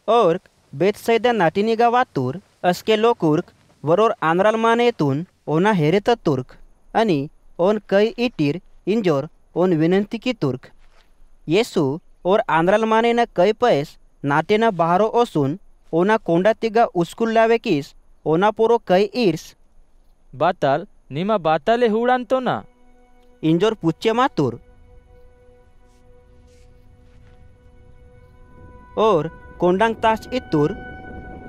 और बेतसैदा नाटिनी गावातूर अस्के लोकुर्क वरोर आंद्राल मानेतून ओना हेरेत तुर्क आणि ओन कई इटीर इंजोर ओन विनंती की तुर्क येसु और आंद्राल मानेना कई पैस नाटेना बाहरो ओसून ओना कोंडा तिगा उस्कुल लावे किस ओना पोरो कई इर्स बाताल निमा बाताले हुडांतो ना इंजोर पुच्चे मातुर और कोंडांग ताच इत्तुर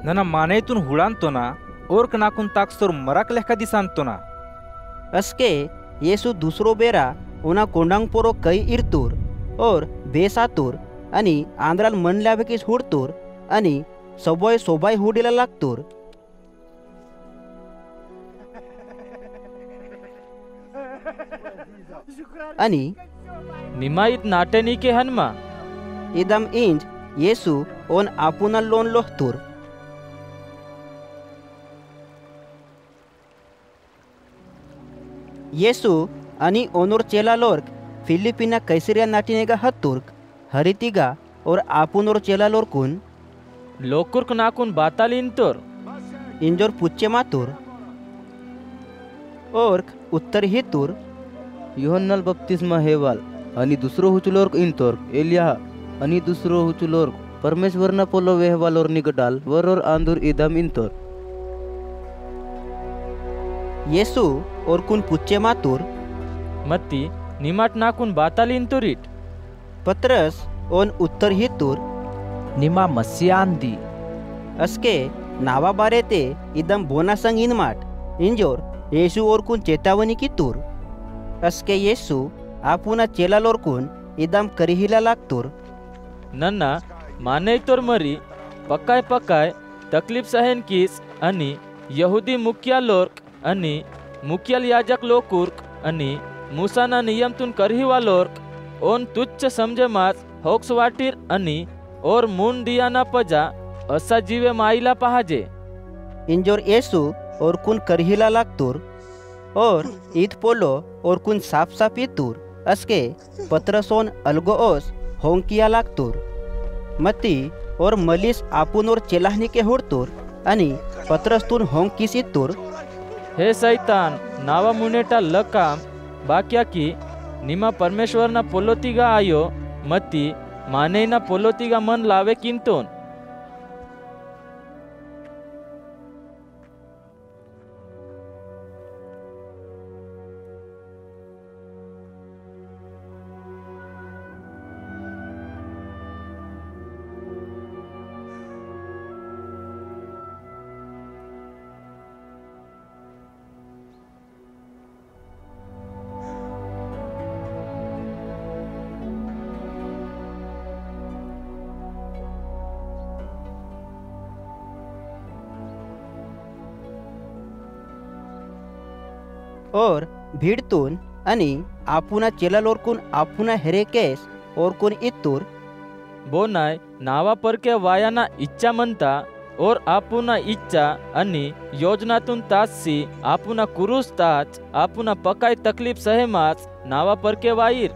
नना मानेतून हुडांतोना ओर्क नाकून ताकस्तोर मराक लेखा दिसांतोना अस्के येसु दुसरो बेरा ओना कोंडांग पोरो कई इरतुर और बेसातुर आणि आंद्राल मन लावेकीस हुडतुर आणि सबोय सोबाय हुडीला लागतुर आणि निमाईत नाटेनी के हनमा इदम इंज येसु ओन आपुना लोन लोहतुर येसु आणि ओनोर चेला लोर्क फिलिपिना कैसरिया नाटिनेगा हत्तुर्क हरितिगा और आपुनोर चेला लोरकुन लोकुर्क नाकून बातालीन तोर इंजोर पुच्चे मातुर ओर्क उत्तर हितुर योहन्नाल बप्तिस्मा हेवाल आणि दुसरो हुचुलोर्क इंतोर्क एलिया आणि दुसरो हुचुलोर्क परमेश्वरना पोलो वेहवालोर निगडाल वरोर आंदूर इदम इंतोर येसु और कुन पुच्चे मातुर मत्ती निमाट नाकून बातालीन तोरीट पत्रस ओन उत्तर हितुर निमा मस्यान दी अस्के नावा बारे ते इदम बोना संग इनमाट इंजोर येसु और कुन चेतावनी की तुर अस्के येसु आपुना चेला लोरकुन इदम करिहिला लागतुर नन्ना माने तोर मरी पक्काय पक्काय तकलीफ सहन किस आणि यहुदी मुख्या लोर्क आणि मुख्यल याजक लोकुर्क आणि मूसाना नियमतून करहिवा लोर्क ओन तुच्छ समजे मास होक्स वाटीर आणि और मून दियाना पजा असा जीवे माईला पहाजे इंजोर येसु और कुन करहिला लागतुर और ईद पोलो और कुन साफ साफ इतुर अस्के पत्रसोन अलगोओस होंकिया लागतुर मती और मलिस आपुन और चेलाहनी के हुडतुर आणि पत्रस्तून होंकिस इतुर हे सैतान नावा मुनेटा लकाम बाक्या की निमा परमेश्वरना पोलोतिगा आयो मती मानेना पोलोतिगा मन लावे किंतोन और भीड़तून आणि आपुना चेला लोरकुन आपुना हेरेकेस और कुन इत्तुर बोनाय नावा परके वायाना इच्छा म्हणता और आपुना इच्छा आणि योजनातून ताससी आपुना कुरुस ताच आपुना पकाय तकलीफ सहेमाच नावा परके वाईर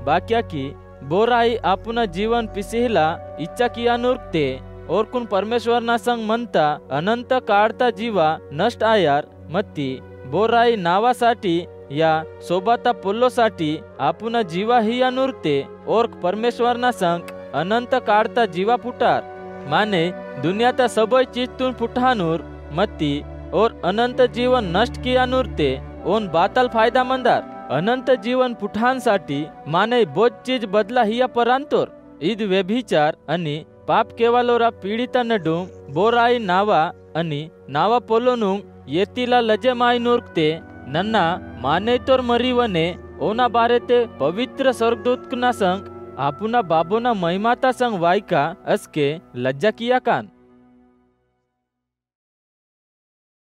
बाक्या की बोराई आपुना जीवन पिसिहिला इच्छा किया नुरते और कुन परमेश्वरना संग म्हणता अनंत काढता जीवा नष्ट आयार मत्ती बोराई नावासाठी या सोबाता पोल्लोसाठी आपुना जीवा हिया नुरते और परमेश्वरना संग अनंत काढता जीवा पुटार माने दुनियाता सबय चीजतून पुठानूर मत्ती और अनंत जीवन नष्ट किया नुरते ओन बातल फायदा मंदार अनंत जीवन पुठांसाठी माने बोज चीज बदला हिया परांतोर ईद व्यभिचार आणि पाप केवालोरा पीडिता नडूम बोराई नावा आणि नावा पोलोनुंग येतीला लजे माय नुरते नन्ना माने तोर मरीवने ओना बारे ते पवित्र स्वर्गदूतना संग आपुना बाबोना महिमाता संग वायका अस्के लज्जा किया कान